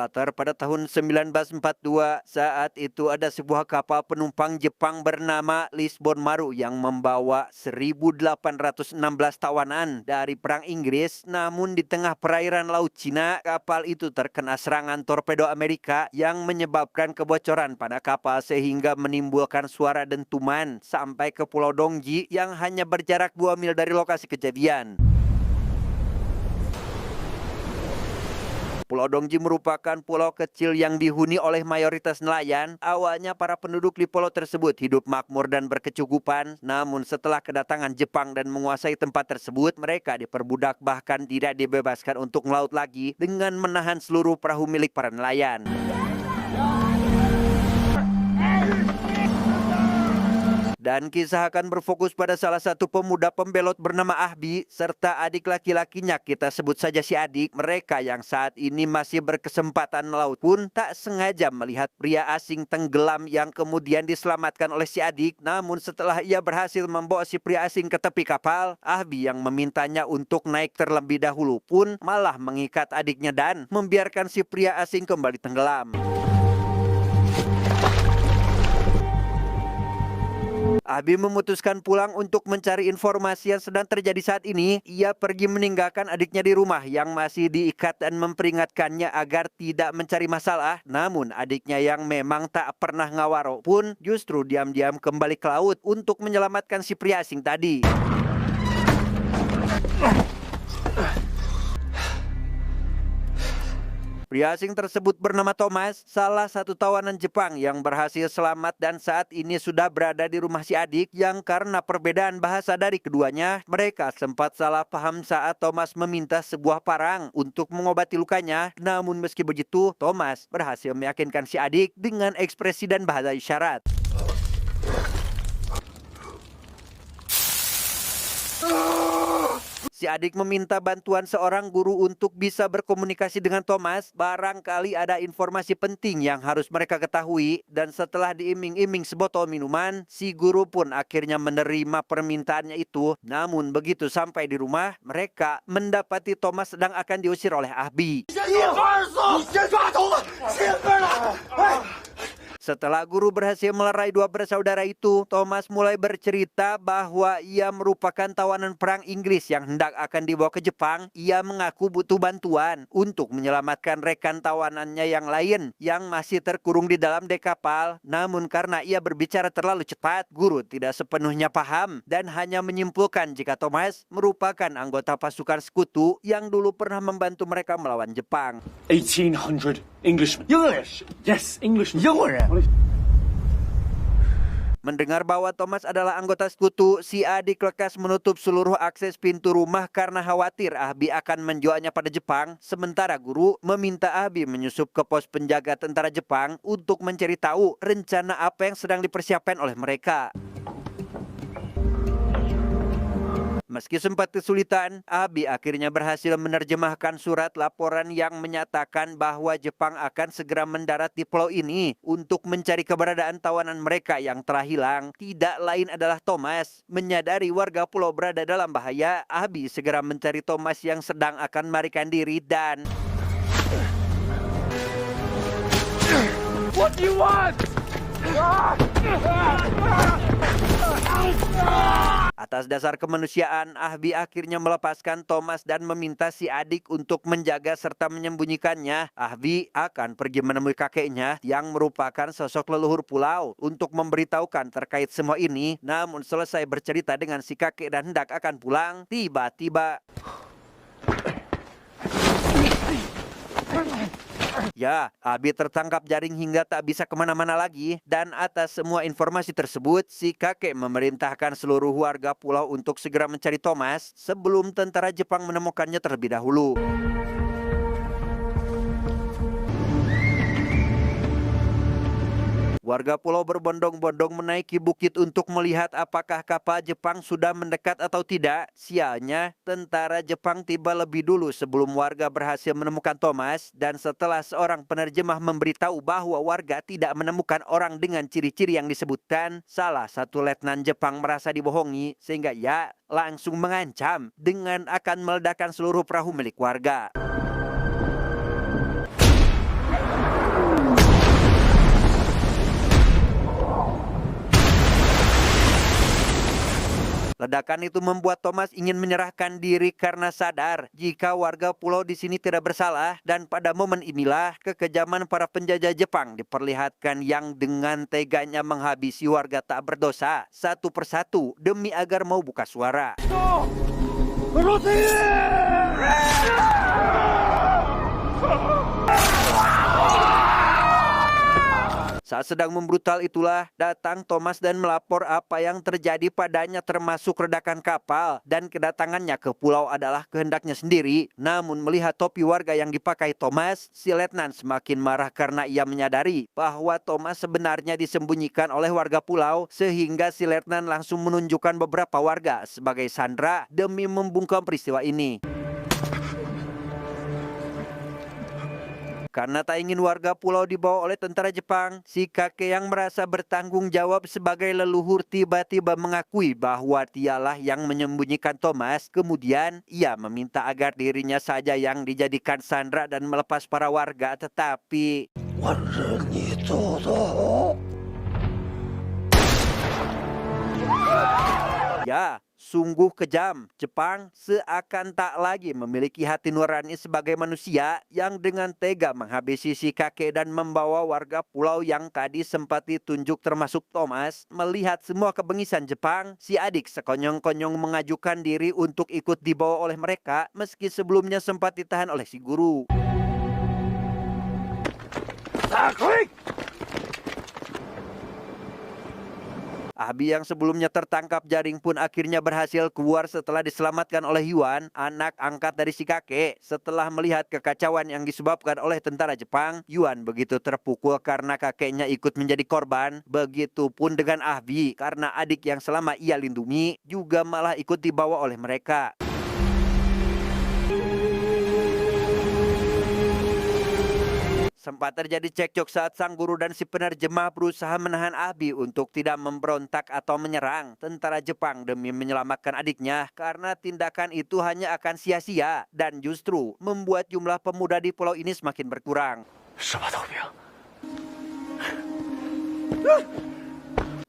berlatar pada tahun 1942. Saat itu ada sebuah kapal penumpang Jepang bernama Lisbon Maru yang membawa 1.816 tawanan dari Perang Inggris. Namun di tengah perairan Laut Cina, kapal itu terkena serangan torpedo Amerika yang menyebabkan kebocoran pada kapal sehingga menimbulkan suara dentuman sampai ke Pulau Dongji yang hanya berjarak 2 mil dari lokasi kejadian. Pulau Dongji merupakan pulau kecil yang dihuni oleh mayoritas nelayan. Awalnya para penduduk di pulau tersebut hidup makmur dan berkecukupan. Namun setelah kedatangan Jepang dan menguasai tempat tersebut, mereka diperbudak bahkan tidak dibebaskan untuk melaut lagi dengan menahan seluruh perahu milik para nelayan. Dan kisah akan berfokus pada salah satu pemuda pembelot bernama Ahbi serta adik laki-lakinya, kita sebut saja si adik. Mereka yang saat ini masih berkesempatan melaut pun tak sengaja melihat pria asing tenggelam yang kemudian diselamatkan oleh si adik. Namun setelah ia berhasil membawa si pria asing ke tepi kapal, Ahbi yang memintanya untuk naik terlebih dahulu pun malah mengikat adiknya dan membiarkan si pria asing kembali tenggelam. Abi memutuskan pulang untuk mencari informasi yang sedang terjadi saat ini. Ia pergi meninggalkan adiknya di rumah yang masih diikat dan memperingatkannya agar tidak mencari masalah. Namun adiknya yang memang tak pernah ngawaro pun justru diam-diam kembali ke laut untuk menyelamatkan si pria asing tadi. Pria asing tersebut bernama Thomas, salah satu tawanan Jepang yang berhasil selamat dan saat ini sudah berada di rumah si adik yang karena perbedaan bahasa dari keduanya, mereka sempat salah paham saat Thomas meminta sebuah parang untuk mengobati lukanya. Namun meski begitu, Thomas berhasil meyakinkan si adik dengan ekspresi dan bahasa isyarat. Si adik meminta bantuan seorang guru untuk bisa berkomunikasi dengan Thomas. Barangkali ada informasi penting yang harus mereka ketahui. Dan setelah diiming-iming sebotol minuman, si guru pun akhirnya menerima permintaannya itu. Namun begitu sampai di rumah, mereka mendapati Thomas sedang akan diusir oleh Ahbi. Setelah guru berhasil melerai dua bersaudara itu, Thomas mulai bercerita bahwa ia merupakan tawanan perang Inggris yang hendak akan dibawa ke Jepang. Ia mengaku butuh bantuan untuk menyelamatkan rekan tawanannya yang lain yang masih terkurung di dalam dek kapal. Namun karena ia berbicara terlalu cepat, guru tidak sepenuhnya paham dan hanya menyimpulkan jika Thomas merupakan anggota pasukan sekutu yang dulu pernah membantu mereka melawan Jepang. 1800 Englishmen. English. Yes, Englishmen. Mendengar bahwa Thomas adalah anggota sekutu, si adik lekas menutup seluruh akses pintu rumah karena khawatir Ahbi akan menjualnya pada Jepang. Sementara guru meminta Ahbi menyusup ke pos penjaga tentara Jepang untuk mencari tahu rencana apa yang sedang dipersiapkan oleh mereka. Meski sempat kesulitan, Ahbi akhirnya berhasil menerjemahkan surat laporan yang menyatakan bahwa Jepang akan segera mendarat di pulau ini untuk mencari keberadaan tawanan mereka yang telah hilang. Tidak lain adalah Thomas. Menyadari warga pulau berada dalam bahaya, Ahbi segera mencari Thomas yang sedang akan melarikan diri dan... What do you want? Atas dasar kemanusiaan, Ahbi akhirnya melepaskan Thomas dan meminta si adik untuk menjaga serta menyembunyikannya. Ahbi akan pergi menemui kakeknya yang merupakan sosok leluhur pulau untuk memberitahukan terkait semua ini. Namun selesai bercerita dengan si kakek dan hendak akan pulang, tiba-tiba... Ya, Ahbi tertangkap jaring hingga tak bisa kemana-mana lagi. Dan atas semua informasi tersebut, si kakek memerintahkan seluruh warga pulau untuk segera mencari Thomas sebelum tentara Jepang menemukannya terlebih dahulu. Warga pulau berbondong-bondong menaiki bukit untuk melihat apakah kapal Jepang sudah mendekat atau tidak. Sialnya, tentara Jepang tiba lebih dulu sebelum warga berhasil menemukan Thomas. Dan setelah seorang penerjemah memberitahu bahwa warga tidak menemukan orang dengan ciri-ciri yang disebutkan, salah satu letnan Jepang merasa dibohongi sehingga ia langsung mengancam dengan akan meledakkan seluruh perahu milik warga. Ledakan itu membuat Thomas ingin menyerahkan diri karena sadar jika warga pulau di sini tidak bersalah, dan pada momen inilah kekejaman para penjajah Jepang diperlihatkan yang dengan teganya menghabisi warga tak berdosa satu persatu demi agar mau buka suara. Saat sedang membrutal itulah datang Thomas dan melapor apa yang terjadi padanya, termasuk ledakan kapal, dan kedatangannya ke pulau adalah kehendaknya sendiri. Namun melihat topi warga yang dipakai Thomas, si letnan semakin marah karena ia menyadari bahwa Thomas sebenarnya disembunyikan oleh warga pulau, sehingga si letnan langsung menunjukkan beberapa warga sebagai sandera demi membungkam peristiwa ini. Karena tak ingin warga pulau dibawa oleh tentara Jepang, si kakek yang merasa bertanggung jawab sebagai leluhur tiba-tiba mengakui bahwa dialah yang menyembunyikan Thomas. Kemudian ia meminta agar dirinya saja yang dijadikan sandera dan melepas para warga, tetapi ya, sungguh kejam. Jepang seakan tak lagi memiliki hati nurani sebagai manusia yang dengan tega menghabisi si kakek dan membawa warga pulau yang tadi sempat ditunjuk termasuk Thomas. Melihat semua kebengisan Jepang, si adik sekonyong-konyong mengajukan diri untuk ikut dibawa oleh mereka meski sebelumnya sempat ditahan oleh si guru. Abi yang sebelumnya tertangkap jaring pun akhirnya berhasil keluar setelah diselamatkan oleh Yuan, anak angkat dari si kakek. Setelah melihat kekacauan yang disebabkan oleh tentara Jepang, Yuan begitu terpukul karena kakeknya ikut menjadi korban. Begitupun dengan Abi, karena adik yang selama ia lindungi juga malah ikut dibawa oleh mereka. Sempat terjadi cekcok saat sang guru dan si penerjemah berusaha menahan Abi untuk tidak memberontak atau menyerang tentara Jepang demi menyelamatkan adiknya, karena tindakan itu hanya akan sia-sia dan justru membuat jumlah pemuda di pulau ini semakin berkurang.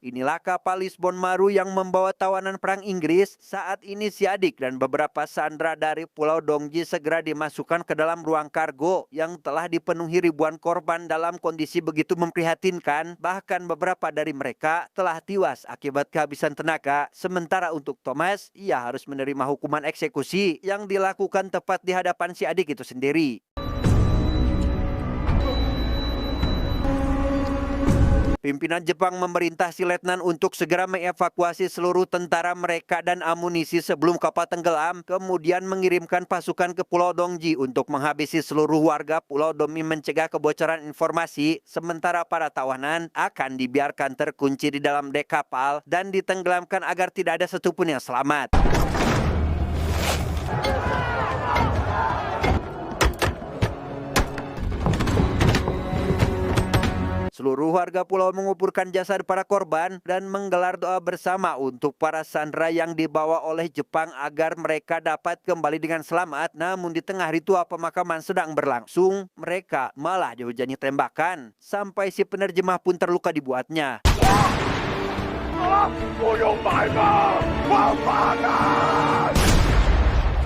Inilah kapal Lisbon Maru yang membawa tawanan perang Inggris. Saat ini si adik dan beberapa sandera dari Pulau Dongji segera dimasukkan ke dalam ruang kargo yang telah dipenuhi ribuan korban dalam kondisi begitu memprihatinkan. Bahkan beberapa dari mereka telah tewas akibat kehabisan tenaga. Sementara untuk Thomas, ia harus menerima hukuman eksekusi yang dilakukan tepat di hadapan si adik itu sendiri. Pimpinan Jepang memerintah si letnan untuk segera mengevakuasi seluruh tentara mereka dan amunisi sebelum kapal tenggelam, kemudian mengirimkan pasukan ke Pulau Dongji untuk menghabisi seluruh warga pulau demi mencegah kebocoran informasi. Sementara para tawanan akan dibiarkan terkunci di dalam dek kapal dan ditenggelamkan agar tidak ada satupun yang selamat. Seluruh warga pulau menguburkan jasad para korban dan menggelar doa bersama untuk para sandera yang dibawa oleh Jepang agar mereka dapat kembali dengan selamat. Namun di tengah ritual pemakaman sedang berlangsung, mereka malah dihujani tembakan sampai si penerjemah pun terluka dibuatnya.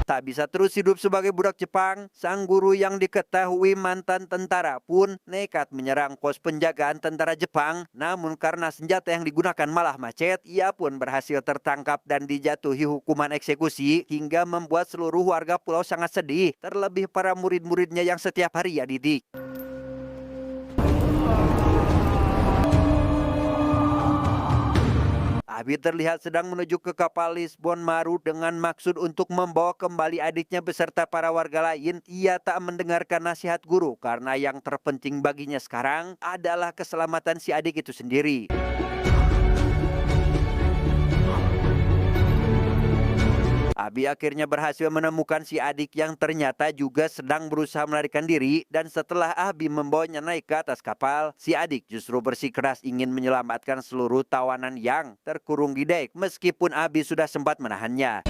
Tak bisa terus hidup sebagai budak Jepang, sang guru yang diketahui mantan tentara pun nekat menyerang pos penjagaan tentara Jepang. Namun karena senjata yang digunakan malah macet, ia pun berhasil tertangkap dan dijatuhi hukuman eksekusi hingga membuat seluruh warga pulau sangat sedih, terlebih para murid-muridnya yang setiap hari ia didik. Abi terlihat sedang menuju ke kapal Lisbon Maru dengan maksud untuk membawa kembali adiknya beserta para warga lain. Ia tak mendengarkan nasihat guru karena yang terpenting baginya sekarang adalah keselamatan si adik itu sendiri. Abi akhirnya berhasil menemukan si adik yang ternyata juga sedang berusaha melarikan diri, dan setelah Abi membawanya naik ke atas kapal, si adik justru bersikeras ingin menyelamatkan seluruh tawanan yang terkurung di dek meskipun Abi sudah sempat menahannya.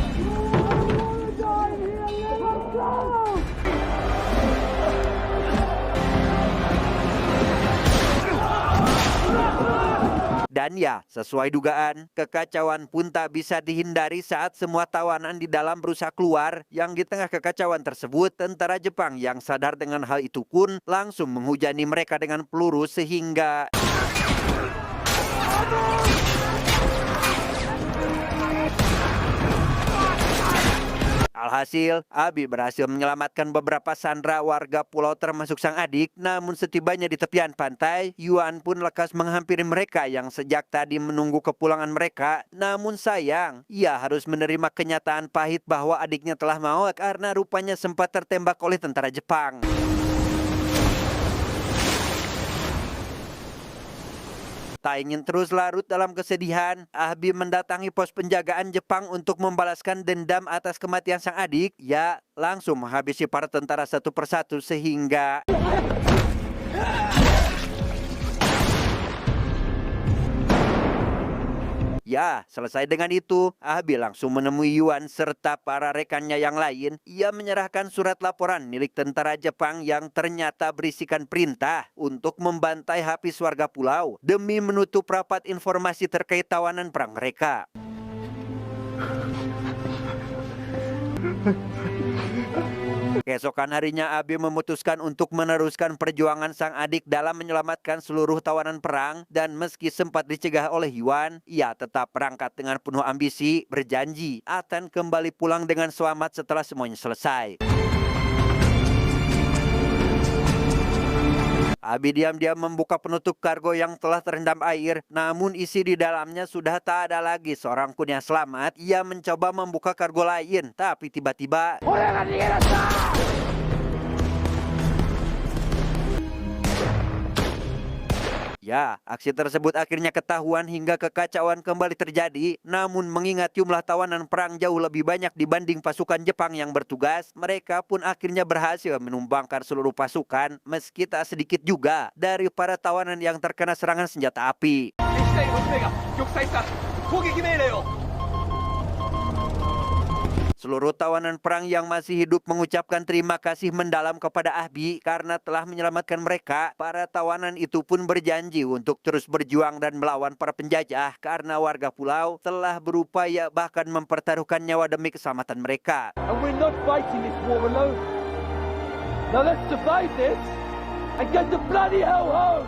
Dan Dan ya, sesuai dugaan, kekacauan pun tak bisa dihindari saat semua tawanan di dalam berusaha keluar. Yang di tengah kekacauan tersebut, tentara Jepang yang sadar dengan hal itu pun langsung menghujani mereka dengan peluru sehingga alhasil, Abi berhasil menyelamatkan beberapa sandera warga pulau termasuk sang adik. Namun setibanya di tepian pantai, Yuan pun lekas menghampiri mereka yang sejak tadi menunggu kepulangan mereka. Namun sayang, ia harus menerima kenyataan pahit bahwa adiknya telah maut karena rupanya sempat tertembak oleh tentara Jepang. Tak ingin terus larut dalam kesedihan, Abi mendatangi pos penjagaan Jepang untuk membalaskan dendam atas kematian sang adik. Ya, langsung menghabisi para tentara satu persatu sehingga ya, selesai dengan itu, Abi langsung menemui Yuan serta para rekannya yang lain. Ia menyerahkan surat laporan milik tentara Jepang yang ternyata berisikan perintah untuk membantai habis warga pulau demi menutup rapat informasi terkait tawanan perang mereka. Keesokan harinya, Abi memutuskan untuk meneruskan perjuangan sang adik dalam menyelamatkan seluruh tawanan perang. Dan meski sempat dicegah oleh Yuan, ia tetap berangkat dengan penuh ambisi, berjanji akan kembali pulang dengan selamat setelah semuanya selesai. Abi diam-diam membuka penutup kargo yang telah terendam air, namun isi di dalamnya sudah tak ada lagi seorang pun yang selamat. Ia mencoba membuka kargo lain, tapi tiba-tiba ya, aksi tersebut akhirnya ketahuan hingga kekacauan kembali terjadi. Namun mengingat jumlah tawanan perang jauh lebih banyak dibanding pasukan Jepang yang bertugas, mereka pun akhirnya berhasil menumbangkan seluruh pasukan, meski tak sedikit juga dari para tawanan yang terkena serangan senjata api. Seluruh tawanan perang yang masih hidup mengucapkan terima kasih mendalam kepada Abi karena telah menyelamatkan mereka. Para tawanan itu pun berjanji untuk terus berjuang dan melawan para penjajah karena warga pulau telah berupaya bahkan mempertaruhkan nyawa demi keselamatan mereka. And we're not fighting this war alone. Now let's survive this and get the bloody hell home.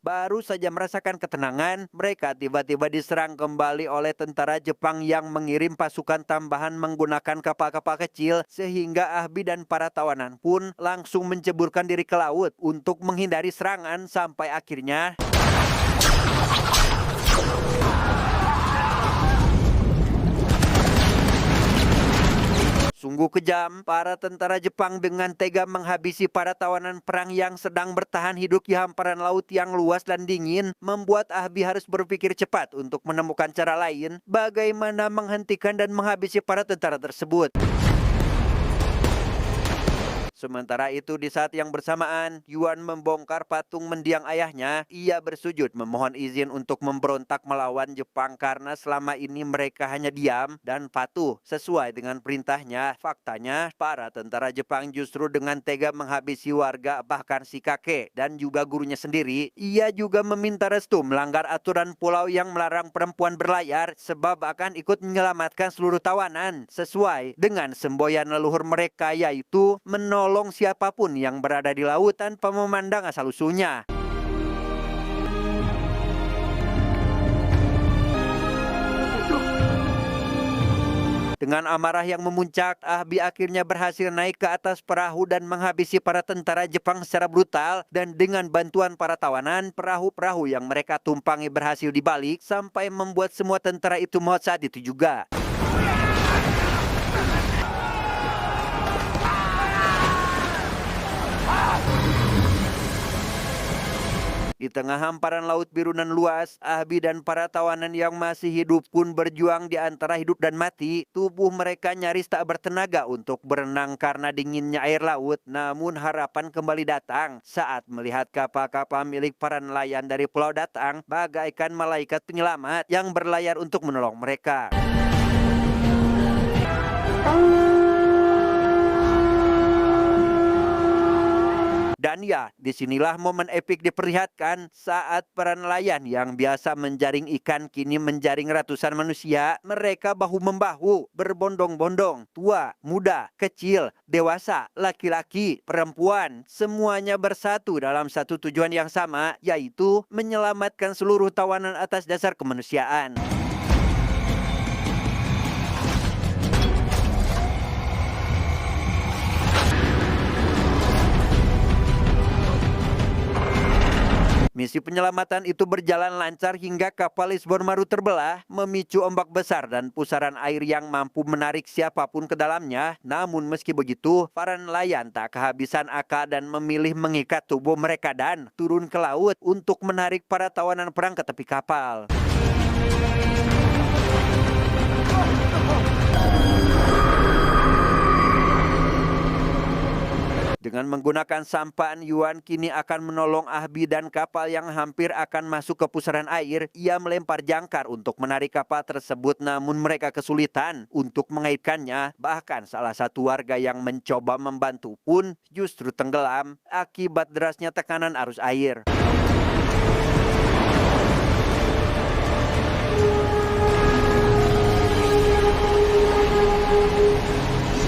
Baru saja merasakan ketenangan, mereka tiba-tiba diserang kembali oleh tentara Jepang yang mengirim pasukan tambahan menggunakan kapal-kapal kecil, sehingga Abi dan para tawanan pun langsung menceburkan diri ke laut untuk menghindari serangan sampai akhirnya sungguh kejam, para tentara Jepang dengan tega menghabisi para tawanan perang yang sedang bertahan hidup di hamparan laut yang luas dan dingin, membuat Abi harus berpikir cepat untuk menemukan cara lain bagaimana menghentikan dan menghabisi para tentara tersebut. Sementara itu di saat yang bersamaan, Yuan membongkar patung mendiang ayahnya. Ia bersujud memohon izin untuk memberontak melawan Jepang karena selama ini mereka hanya diam dan patuh sesuai dengan perintahnya. Faktanya, para tentara Jepang justru dengan tega menghabisi warga, bahkan si kakek dan juga gurunya sendiri. Ia juga meminta restu melanggar aturan pulau yang melarang perempuan berlayar sebab akan ikut menyelamatkan seluruh tawanan sesuai dengan semboyan leluhur mereka, yaitu menolong siapapun yang berada di laut tanpa memandang asal-usulnya. Dengan amarah yang memuncak, Abi akhirnya berhasil naik ke atas perahu dan menghabisi para tentara Jepang secara brutal. Dan dengan bantuan para tawanan, perahu-perahu yang mereka tumpangi berhasil dibalik sampai membuat semua tentara itu maut saat itu juga. Di tengah hamparan laut biru dan luas, Abi dan para tawanan yang masih hidup pun berjuang di antara hidup dan mati. Tubuh mereka nyaris tak bertenaga untuk berenang karena dinginnya air laut. Namun harapan kembali datang saat melihat kapal-kapal milik para nelayan dari pulau datang bagaikan malaikat penyelamat yang berlayar untuk menolong mereka. Dan Dan ya, disinilah momen epik diperlihatkan saat para nelayan yang biasa menjaring ikan kini menjaring ratusan manusia. Mereka bahu-membahu, berbondong-bondong, tua, muda, kecil, dewasa, laki-laki, perempuan, semuanya bersatu dalam satu tujuan yang sama, yaitu menyelamatkan seluruh tawanan atas dasar kemanusiaan. Misi penyelamatan itu berjalan lancar hingga kapal Lisbon Maru terbelah, memicu ombak besar dan pusaran air yang mampu menarik siapapun ke dalamnya. Namun meski begitu, para nelayan tak kehabisan akal dan memilih mengikat tubuh mereka dan turun ke laut untuk menarik para tawanan perang ke tepi kapal. Dengan menggunakan sampaan, Yuan kini akan menolong Ahbi dan kapal yang hampir akan masuk ke pusaran air. Ia melempar jangkar untuk menarik kapal tersebut, namun mereka kesulitan untuk mengaitkannya. Bahkan salah satu warga yang mencoba membantu pun justru tenggelam akibat derasnya tekanan arus air.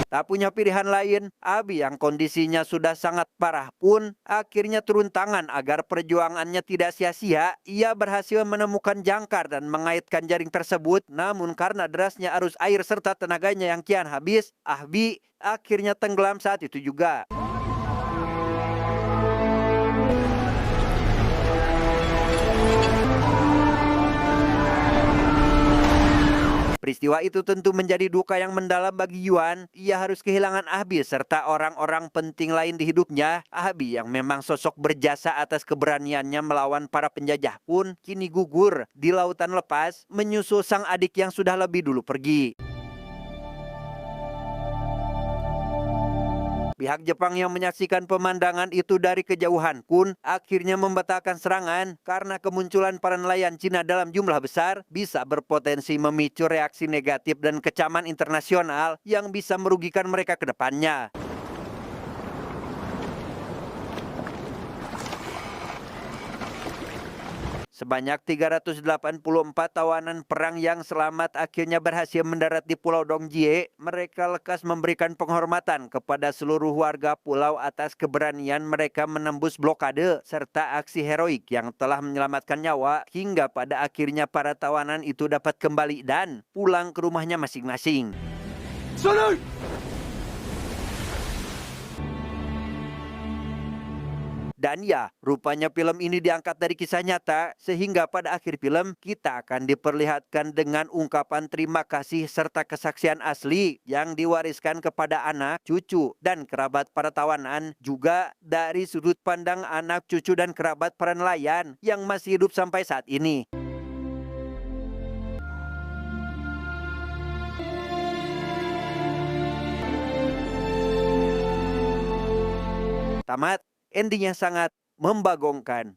Tak punya pilihan lain, Abi yang kondisinya sudah sangat parah pun akhirnya turun tangan agar perjuangannya tidak sia-sia. Ia berhasil menemukan jangkar dan mengaitkan jaring tersebut. Namun karena derasnya arus air serta tenaganya yang kian habis, Abi akhirnya tenggelam saat itu juga. Peristiwa itu tentu menjadi duka yang mendalam bagi Yuan. Ia harus kehilangan Ahbi serta orang-orang penting lain di hidupnya. Ahbi yang memang sosok berjasa atas keberaniannya melawan para penjajah pun kini gugur di lautan lepas menyusul sang adik yang sudah lebih dulu pergi. Pihak Jepang yang menyaksikan pemandangan itu dari kejauhan pun akhirnya membatalkan serangan karena kemunculan para nelayan Cina dalam jumlah besar bisa berpotensi memicu reaksi negatif dan kecaman internasional yang bisa merugikan mereka ke depannya. Sebanyak 384 tawanan perang yang selamat akhirnya berhasil mendarat di Pulau Dongjie. Mereka lekas memberikan penghormatan kepada seluruh warga pulau atas keberanian mereka menembus blokade serta aksi heroik yang telah menyelamatkan nyawa hingga pada akhirnya para tawanan itu dapat kembali dan pulang ke rumahnya masing-masing. Salute! Dan ya, rupanya film ini diangkat dari kisah nyata, sehingga pada akhir film kita akan diperlihatkan dengan ungkapan terima kasih serta kesaksian asli yang diwariskan kepada anak, cucu, dan kerabat para tawanan, juga dari sudut pandang anak, cucu, dan kerabat para nelayan yang masih hidup sampai saat ini. Tamat. Endingnya sangat membagongkan.